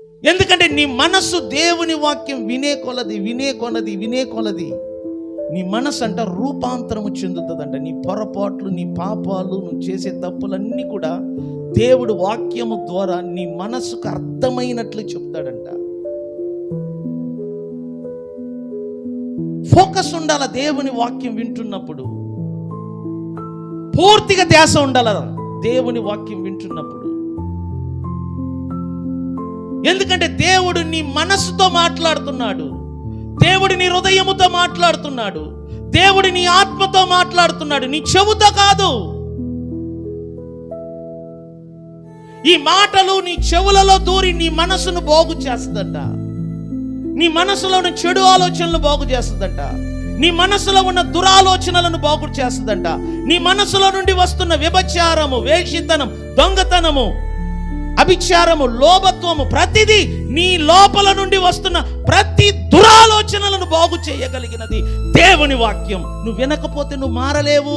ఎందుకంటే నీ మనస్సు దేవుని వాక్యం వినే కొలది నీ మనసు అంట రూపాంతరము చెందుతుందంట. నీ పొరపాట్లు, నీ పాపాలు, నువ్వు చేసే తప్పులన్నీ కూడా దేవుడు వాక్యము ద్వారా నీ మనసుకు అర్థమైనట్లు చెప్తాడంట. ఫోకస్ ఉండాల దేవుని వాక్యం వింటున్నప్పుడు, పూర్తిగా ధ్యాస ఉండాల దేవుని వాక్యం వింటున్నప్పుడు. ఎందుకంటే దేవుడు నీ మనసుతో మాట్లాడుతున్నాడు, దేవుడు నీ హృదయముతో మాట్లాడుతున్నాడు, దేవుడు నీ ఆత్మతో మాట్లాడుతున్నాడు, నీ చెవుతో కాదు. ఈ మాటలు నీ చెవులలో దూరి నీ మనసును బాగు చేస్తుందంట. నీ మనసులోని చెడు ఆలోచనలు బాగు చేస్తుందంట. నీ మనసులో ఉన్న దురాలోచనలను బాగు చేస్తుందంట. నీ మనసులో నుండి వస్తున్న వ్యభిచారము, వేశ్యతనం, దొంగతనము, అభిచారము, లోభత్వము, ప్రతిదీ నీ లోపల నుండి వస్తున్న ప్రతి దురాలోచనలను బాగు చేయగలిగినది దేవుని వాక్యం. నువ్వు వినకపోతే నువ్వు మారలేవు.